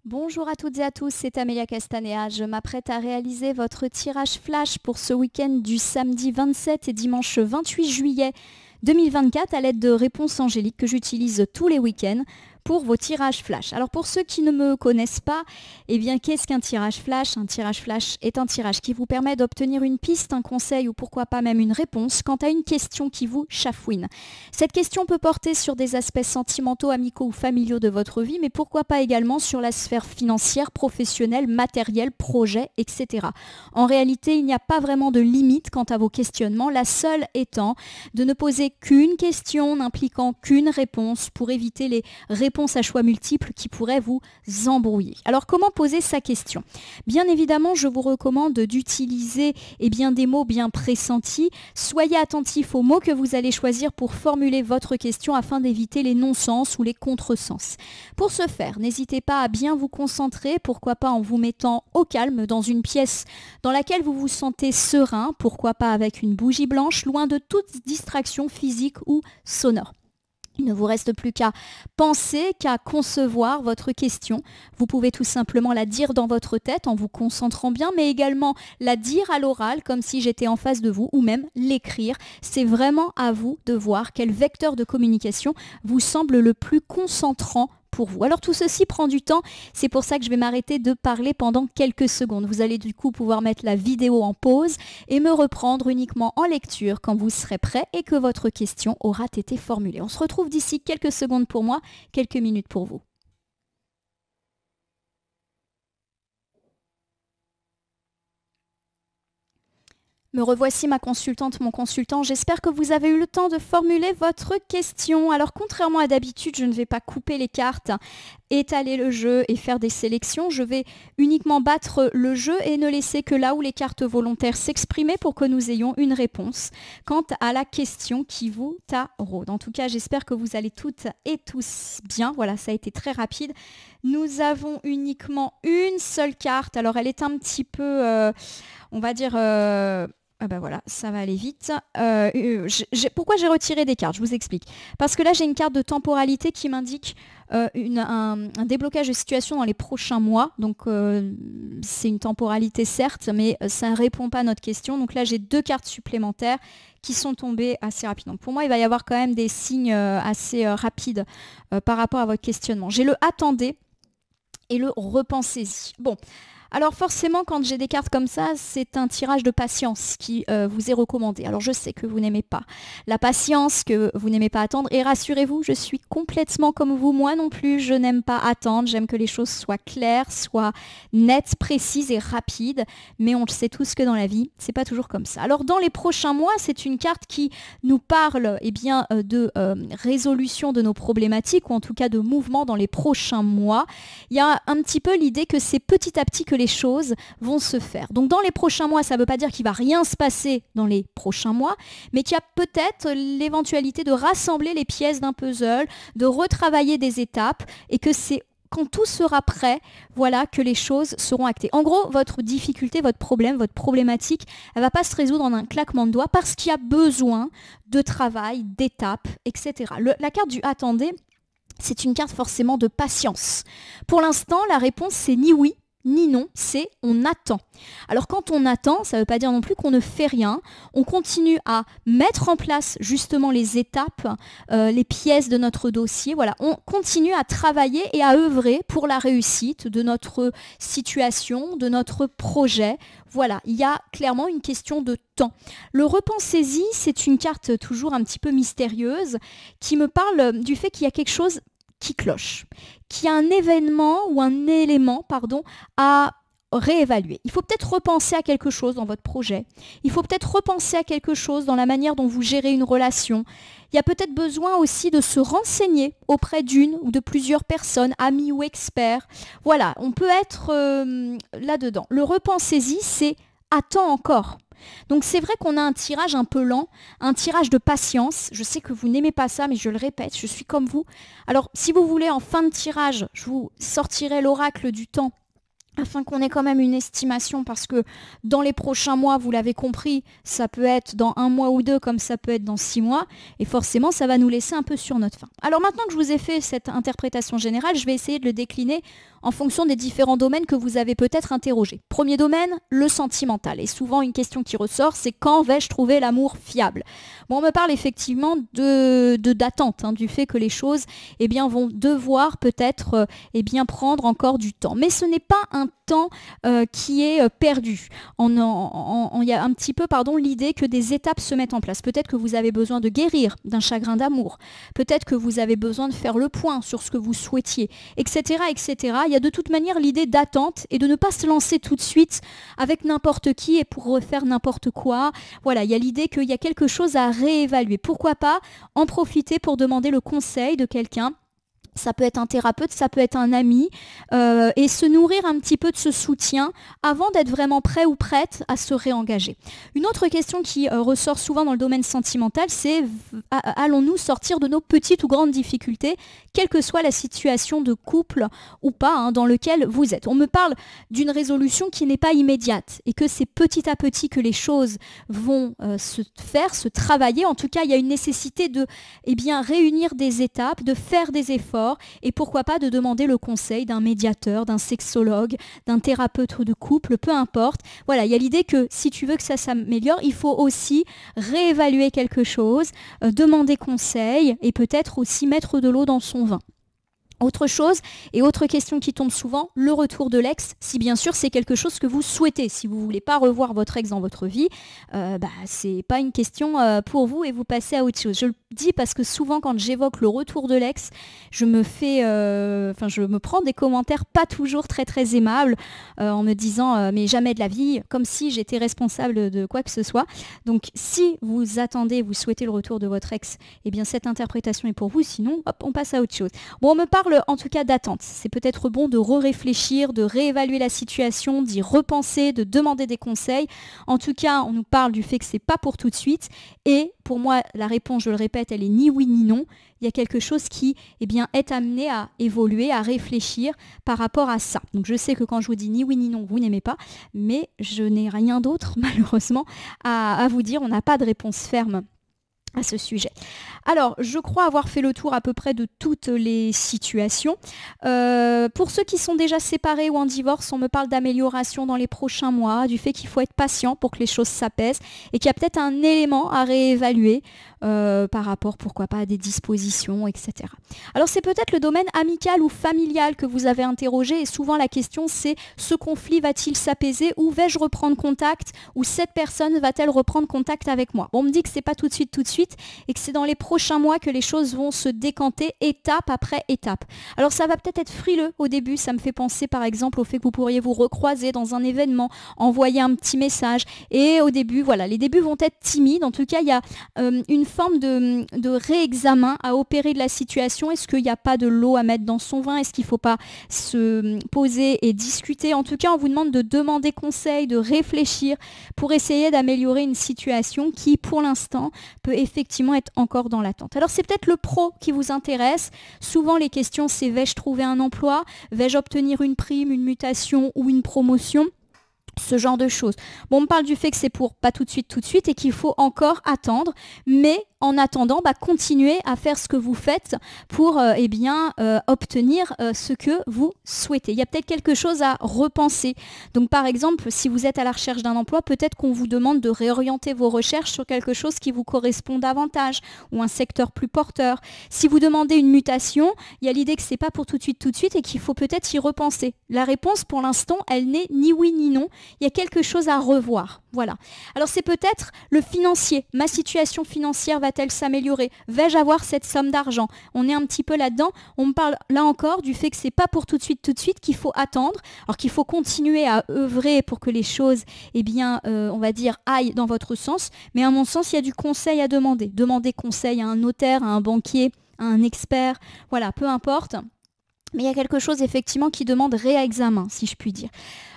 Bonjour à toutes et à tous, c'est Amélia Castanea. Je m'apprête à réaliser votre tirage flash pour ce week-end du samedi 27 et dimanche 28 juillet 2024 à l'aide de réponses angéliques que j'utilise tous les week-ends pour vos tirages flash. Alors pour ceux qui ne me connaissent pas, eh bien qu'est-ce qu'un tirage flash? Un tirage flash est un tirage qui vous permet d'obtenir une piste, un conseil ou pourquoi pas même une réponse quant à une question qui vous chafouine. Cette question peut porter sur des aspects sentimentaux, amicaux ou familiaux de votre vie, mais pourquoi pas également sur la sphère financière, professionnelle, matérielle, projet, etc. En réalité, il n'y a pas vraiment de limite quant à vos questionnements, la seule étant de ne poser qu'une question n'impliquant qu'une réponse pour éviter les réponses à choix multiples qui pourraient vous embrouiller. Alors comment poser sa question? Bien évidemment, je vous recommande d'utiliser des mots bien pressentis. Soyez attentifs aux mots que vous allez choisir pour formuler votre question afin d'éviter les non-sens ou les contresens. Pour ce faire, n'hésitez pas à bien vous concentrer, pourquoi pas en vous mettant au calme dans une pièce dans laquelle vous vous sentez serein, pourquoi pas avec une bougie blanche, loin de toute distraction physique ou sonore. Il ne vous reste plus qu'à penser, qu'à concevoir votre question. Vous pouvez tout simplement la dire dans votre tête en vous concentrant bien, mais également la dire à l'oral comme si j'étais en face de vous ou même l'écrire. C'est vraiment à vous de voir quel vecteur de communication vous semble le plus concentrant pour vous. Alors tout ceci prend du temps, c'est pour ça que je vais m'arrêter de parler pendant quelques secondes. Vous allez du coup pouvoir mettre la vidéo en pause et me reprendre uniquement en lecture quand vous serez prêt et que votre question aura été formulée. On se retrouve d'ici quelques secondes pour moi, quelques minutes pour vous. Me revoici ma consultante, mon consultant. J'espère que vous avez eu le temps de formuler votre question. Alors contrairement à d'habitude, je ne vais pas couper les cartes, étaler le jeu et faire des sélections. Je vais uniquement battre le jeu et ne laisser que là où les cartes volontaires s'exprimer pour que nous ayons une réponse quant à la question qui vous taraude. En tout cas, j'espère que vous allez toutes et tous bien. Voilà, ça a été très rapide. Nous avons uniquement une seule carte. Alors elle est un petit peu, on va dire... Ah bah voilà, ça va aller vite. Pourquoi j'ai retiré des cartes? Je vous explique. Parce que là, j'ai une carte de temporalité qui m'indique un déblocage de situation dans les prochains mois. Donc, c'est une temporalité certes, mais ça ne répond pas à notre question. Donc là, j'ai deux cartes supplémentaires qui sont tombées assez rapidement. Donc, pour moi, il va y avoir quand même des signes assez rapides par rapport à votre questionnement. J'ai le attendez et le repensez-y. Bon. Alors forcément, quand j'ai des cartes comme ça, c'est un tirage de patience qui vous est recommandé. Alors je sais que vous n'aimez pas la patience, que vous n'aimez pas attendre. Et rassurez-vous, je suis complètement comme vous. Moi non plus, je n'aime pas attendre. J'aime que les choses soient claires, soient nettes, précises et rapides. Mais on le sait tous que dans la vie, c'est pas toujours comme ça. Alors dans les prochains mois, c'est une carte qui nous parle de résolution de nos problématiques, ou en tout cas de mouvement dans les prochains mois. Il y a un petit peu l'idée que c'est petit à petit que les choses vont se faire. Donc dans les prochains mois, ça ne veut pas dire qu'il ne va rien se passer dans les prochains mois, mais qu'il y a peut-être l'éventualité de rassembler les pièces d'un puzzle, de retravailler des étapes, et que c'est quand tout sera prêt, voilà, que les choses seront actées. En gros, votre difficulté, votre problème, votre problématique, elle ne va pas se résoudre en un claquement de doigts parce qu'il y a besoin de travail, d'étapes, etc. La carte du attendez, c'est une carte forcément de patience. Pour l'instant, la réponse, c'est ni oui, ni non, c'est on attend. Alors quand on attend, ça ne veut pas dire non plus qu'on ne fait rien. On continue à mettre en place justement les étapes, les pièces de notre dossier. Voilà, on continue à travailler et à œuvrer pour la réussite de notre situation, de notre projet. Voilà, il y a clairement une question de temps. Le repensez-y, c'est une carte toujours un petit peu mystérieuse qui me parle du fait qu'il y a quelque chose qui cloche, qui a un événement ou un élément, à réévaluer. Il faut peut-être repenser à quelque chose dans votre projet. Il faut peut-être repenser à quelque chose dans la manière dont vous gérez une relation. Il y a peut-être besoin aussi de se renseigner auprès d'une ou de plusieurs personnes, amis ou experts. Voilà, on peut être là-dedans. Le repensez-y, c'est attends encore. Donc c'est vrai qu'on a un tirage un peu lent, un tirage de patience. Je sais que vous n'aimez pas ça, mais je le répète, je suis comme vous. Alors si vous voulez, en fin de tirage, je vous sortirai l'oracle du temps afin qu'on ait quand même une estimation, parce que dans les prochains mois, vous l'avez compris, ça peut être dans 1 mois ou 2, comme ça peut être dans 6 mois, et forcément, ça va nous laisser un peu sur notre faim. Alors maintenant que je vous ai fait cette interprétation générale, je vais essayer de le décliner en fonction des différents domaines que vous avez peut-être interrogés. Premier domaine, le sentimental. Et souvent, une question qui ressort, c'est quand vais-je trouver l'amour fiable? Bon, on me parle effectivement d'attente, du fait que les choses vont devoir peut-être prendre encore du temps. Mais ce n'est pas un temps qui est perdu. Il y a un petit peu l'idée que des étapes se mettent en place. Peut-être que vous avez besoin de guérir d'un chagrin d'amour. Peut-être que vous avez besoin de faire le point sur ce que vous souhaitiez, etc., etc. Il y a de toute manière l'idée d'attente et de ne pas se lancer tout de suite avec n'importe qui et pour refaire n'importe quoi. Voilà, il y a l'idée qu'il y a quelque chose à réévaluer. Pourquoi pas en profiter pour demander le conseil de quelqu'un. Ça peut être un thérapeute, ça peut être un ami, et se nourrir un petit peu de ce soutien avant d'être vraiment prêt ou prête à se réengager. Une autre question qui ressort souvent dans le domaine sentimental, c'est allons-nous sortir de nos petites ou grandes difficultés, quelle que soit la situation de couple ou pas dans lequel vous êtes. On me parle d'une résolution qui n'est pas immédiate et que c'est petit à petit que les choses vont se travailler. En tout cas, il y a une nécessité de réunir des étapes, de faire des efforts, et pourquoi pas de demander le conseil d'un médiateur, d'un sexologue, d'un thérapeute de couple, peu importe. Voilà, il y a l'idée que si tu veux que ça s'améliore, il faut aussi réévaluer quelque chose, demander conseil et peut-être aussi mettre de l'eau dans son vin. Autre chose et autre question qui tombe souvent, le retour de l'ex, si bien sûr c'est quelque chose que vous souhaitez. Si vous ne voulez pas revoir votre ex dans votre vie, c'est pas une question pour vous et vous passez à autre chose. Je le dis parce que souvent quand j'évoque le retour de l'ex, je me prends des commentaires pas toujours très très aimables en me disant mais jamais de la vie, comme si j'étais responsable de quoi que ce soit. Donc si vous attendez, vous souhaitez le retour de votre ex, cette interprétation est pour vous, sinon hop, on passe à autre chose. Bon, on me parle en tout cas d'attente. C'est peut-être bon de réfléchir, de réévaluer la situation, d'y repenser, de demander des conseils. En tout cas, on nous parle du fait que c'est pas pour tout de suite. Et pour moi, la réponse, je le répète, elle est ni oui ni non. Il y a quelque chose qui est amené à évoluer, à réfléchir par rapport à ça. Donc je sais que quand je vous dis ni oui ni non, vous n'aimez pas, mais je n'ai rien d'autre malheureusement à vous dire. On n'a pas de réponse ferme à ce sujet. Alors, je crois avoir fait le tour à peu près de toutes les situations. Pour ceux qui sont déjà séparés ou en divorce, on me parle d'amélioration dans les prochains mois, du fait qu'il faut être patient pour que les choses s'apaisent et qu'il y a peut-être un élément à réévaluer par rapport, pourquoi pas, à des dispositions, etc. Alors, c'est peut-être le domaine amical ou familial que vous avez interrogé et souvent la question c'est ce conflit va-t-il s'apaiser ou vais-je reprendre contact ou cette personne va-t-elle reprendre contact avec moi? Bon, on me dit que c'est pas tout de suite et que c'est dans les prochains mois que les choses vont se décanter étape après étape. Alors ça va peut-être être frileux au début, ça me fait penser par exemple au fait que vous pourriez vous recroiser dans un événement, envoyer un petit message et au début, voilà, les débuts vont être timides. En tout cas, il y a une forme de réexamen à opérer de la situation. Est-ce qu'il n'y a pas de l'eau à mettre dans son vin? Est-ce qu'il ne faut pas se poser et discuter? En tout cas, on vous demande de demander conseil, de réfléchir pour essayer d'améliorer une situation qui, pour l'instant, peut effectivement être encore dans l'attente. Alors, c'est peut-être le pro qui vous intéresse. Souvent, les questions, c'est vais-je trouver un emploi? Vais-je obtenir une prime, une mutation ou une promotion? Ce genre de choses. Bon, on me parle du fait que c'est pour pas tout de suite et qu'il faut encore attendre, mais en attendant, continuez à faire ce que vous faites pour obtenir ce que vous souhaitez. Il y a peut-être quelque chose à repenser. Donc par exemple, si vous êtes à la recherche d'un emploi, peut-être qu'on vous demande de réorienter vos recherches sur quelque chose qui vous correspond davantage ou un secteur plus porteur. Si vous demandez une mutation, il y a l'idée que c'est pas pour tout de suite et qu'il faut peut-être y repenser. La réponse pour l'instant, elle n'est ni oui ni non. Il y a quelque chose à revoir. Voilà. Alors c'est peut-être le financier. Ma situation financière va-t-elle s'améliorer? Vais-je avoir cette somme d'argent? On est un petit peu là-dedans. On me parle là encore du fait que c'est pas pour tout de suite, qu'il faut attendre. Alors qu'il faut continuer à œuvrer pour que les choses, on va dire, aillent dans votre sens. Mais à mon sens, il y a du conseil à demander. Demandez conseil à un notaire, à un banquier, à un expert. Voilà, peu importe. Mais il y a quelque chose effectivement qui demande réexamen, si je puis dire.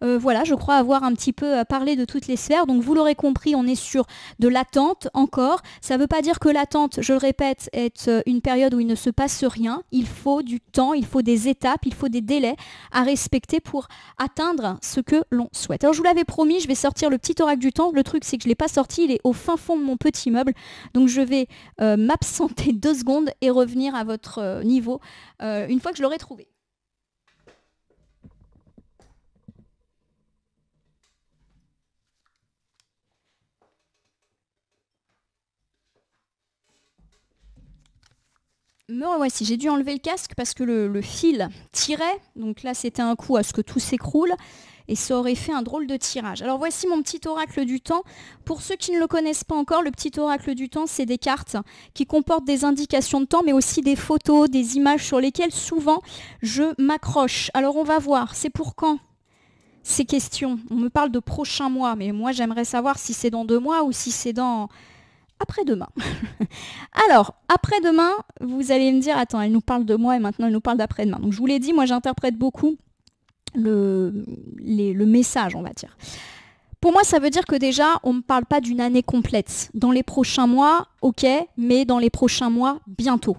Voilà, je crois avoir un petit peu parlé de toutes les sphères. Donc vous l'aurez compris, on est sur de l'attente encore. Ça ne veut pas dire que l'attente, je le répète, est une période où il ne se passe rien. Il faut du temps, il faut des étapes, il faut des délais à respecter pour atteindre ce que l'on souhaite. Alors je vous l'avais promis, je vais sortir le petit oracle du temps. Le truc, c'est que je ne l'ai pas sorti, il est au fin fond de mon petit meuble. Donc je vais m'absenter 2 secondes et revenir à votre niveau une fois que je l'aurai trouvé. Me revoici, j'ai dû enlever le casque parce que le fil tirait, donc là c'était un coup à ce que tout s'écroule et ça aurait fait un drôle de tirage. Alors voici mon petit oracle du temps. Pour ceux qui ne le connaissent pas encore, le petit oracle du temps, c'est des cartes qui comportent des indications de temps, mais aussi des photos, des images sur lesquelles souvent je m'accroche. Alors on va voir, c'est pour quand ces questions? On me parle de prochain mois, mais moi j'aimerais savoir si c'est dans 2 mois ou si c'est dans après-demain. Alors, après-demain, vous allez me dire, attends, elle nous parle de moi et maintenant elle nous parle d'après-demain. Donc je vous l'ai dit, moi j'interprète beaucoup le message, on va dire. Pour moi, ça veut dire que déjà, on ne me parle pas d'une année complète. Dans les prochains mois, ok, mais dans les prochains mois, bientôt.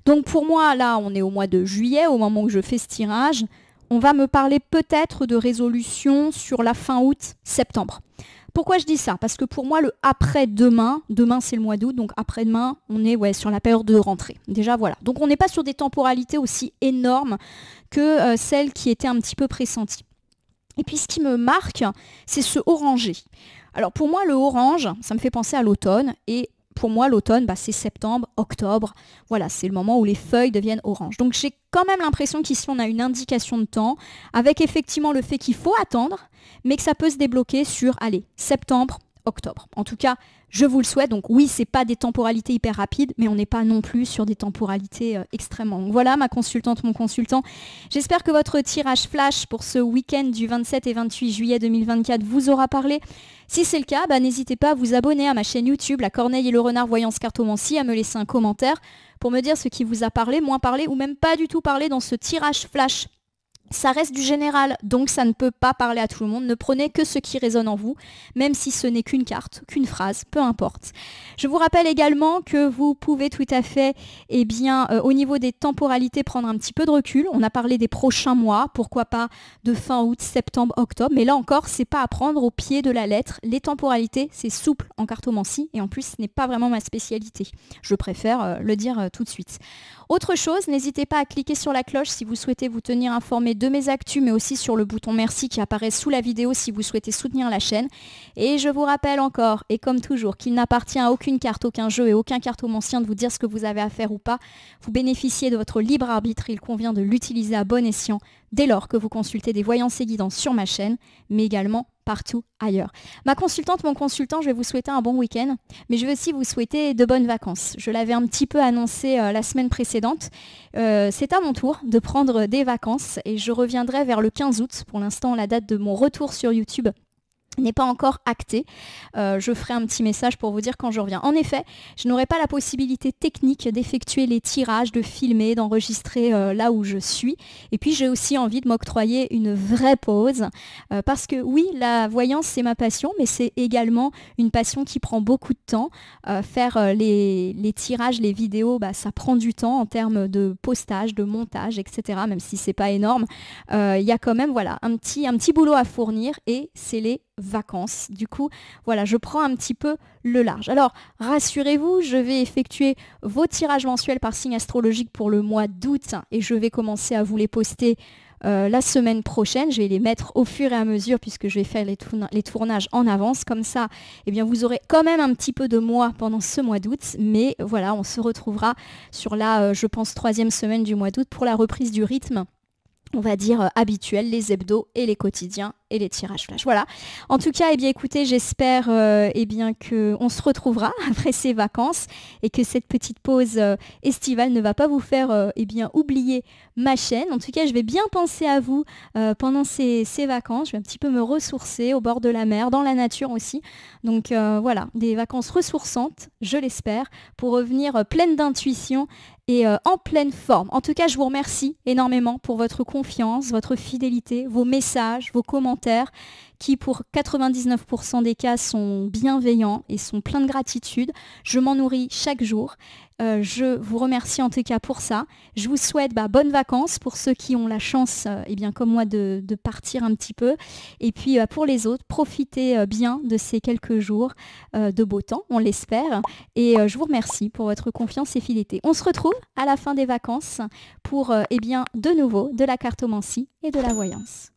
Donc pour moi, là, on est au mois de juillet, au moment où je fais ce tirage. On va me parler peut-être de résolution sur la fin août, septembre. Pourquoi je dis ça? Parce que pour moi, le après-demain, demain c'est le mois d'août, donc après-demain, on est sur la période de rentrée. Déjà, voilà. Donc on n'est pas sur des temporalités aussi énormes que celles qui étaient un petit peu pressenties. Et puis ce qui me marque, c'est ce orangé. Alors pour moi, le orange, ça me fait penser à l'automne. Et pour moi, l'automne, c'est septembre, octobre. Voilà, c'est le moment où les feuilles deviennent oranges. Donc j'ai quand même l'impression qu'ici, on a une indication de temps, avec effectivement le fait qu'il faut attendre, mais que ça peut se débloquer sur, allez, septembre, octobre. En tout cas, je vous le souhaite. Donc oui, c'est pas des temporalités hyper rapides, mais on n'est pas non plus sur des temporalités extrêmement. Donc voilà, ma consultante, mon consultant. J'espère que votre tirage flash pour ce week-end du 27 et 28 juillet 2024 vous aura parlé. Si c'est le cas, n'hésitez pas à vous abonner à ma chaîne YouTube, La Corneille et le Renard Voyance Cartomancie, à me laisser un commentaire pour me dire ce qui vous a parlé, moins parlé ou même pas du tout parlé dans ce tirage flash. Ça reste du général, donc ça ne peut pas parler à tout le monde. Ne prenez que ce qui résonne en vous, même si ce n'est qu'une carte, qu'une phrase, peu importe. Je vous rappelle également que vous pouvez tout à fait, au niveau des temporalités, prendre un petit peu de recul. On a parlé des prochains mois, pourquoi pas de fin août, septembre, octobre. Mais là encore, c'est pas à prendre au pied de la lettre. Les temporalités, c'est souple en cartomancie, et en plus, ce n'est pas vraiment ma spécialité. Je préfère le dire tout de suite. Autre chose, n'hésitez pas à cliquer sur la cloche si vous souhaitez vous tenir informé de mes actus, mais aussi sur le bouton merci qui apparaît sous la vidéo si vous souhaitez soutenir la chaîne. Et je vous rappelle encore, et comme toujours, qu'il n'appartient à aucune carte, aucun jeu et aucun cartomancien de vous dire ce que vous avez à faire ou pas. Vous bénéficiez de votre libre arbitre, il convient de l'utiliser à bon escient dès lors que vous consultez des voyances et guidances sur ma chaîne, mais également partout ailleurs. Ma consultante, mon consultant, je vais vous souhaiter un bon week-end, mais je vais aussi vous souhaiter de bonnes vacances. Je l'avais un petit peu annoncé la semaine précédente. C'est à mon tour de prendre des vacances et je reviendrai vers le 15 août. Pour l'instant, la date de mon retour sur YouTube n'est pas encore acté. Je ferai un petit message pour vous dire quand je reviens. En effet, je n'aurai pas la possibilité technique d'effectuer les tirages, de filmer, d'enregistrer là où je suis. Et puis j'ai aussi envie de m'octroyer une vraie pause parce que oui, la voyance c'est ma passion, mais c'est également une passion qui prend beaucoup de temps. Faire les tirages, les vidéos, ça prend du temps en termes de postage, de montage, etc. Même si c'est pas énorme, il y a quand même un petit boulot à fournir et c'est les vacances. Du coup, voilà, je prends un petit peu le large. Alors, rassurez-vous, je vais effectuer vos tirages mensuels par signe astrologique pour le mois d'août et je vais commencer à vous les poster la semaine prochaine. Je vais les mettre au fur et à mesure puisque je vais faire les tournages en avance. Comme ça, vous aurez quand même un petit peu de mois pendant ce mois d'août. Mais voilà, on se retrouvera sur la, je pense, 3e semaine du mois d'août pour la reprise du rythme, on va dire, habituel, les hebdos et les quotidiens et les tirages flash. Voilà. En tout cas, écoutez, j'espère qu'on se retrouvera après ces vacances et que cette petite pause estivale ne va pas vous faire oublier ma chaîne. En tout cas, je vais bien penser à vous pendant ces vacances. Je vais un petit peu me ressourcer au bord de la mer, dans la nature aussi. Donc voilà, des vacances ressourçantes, je l'espère, pour revenir pleine d'intuition et en pleine forme. En tout cas, je vous remercie énormément pour votre confiance, votre fidélité, vos messages, vos commentaires. commentaires qui pour 99% des cas sont bienveillants et sont pleins de gratitude. Je m'en nourris chaque jour. Je vous remercie en tout cas pour ça. Je vous souhaite bonnes vacances pour ceux qui ont la chance, comme moi, de partir un petit peu. Et puis pour les autres, profitez bien de ces quelques jours de beau temps, on l'espère. Et je vous remercie pour votre confiance et fidélité. On se retrouve à la fin des vacances pour de nouveau de la cartomancie et de la voyance.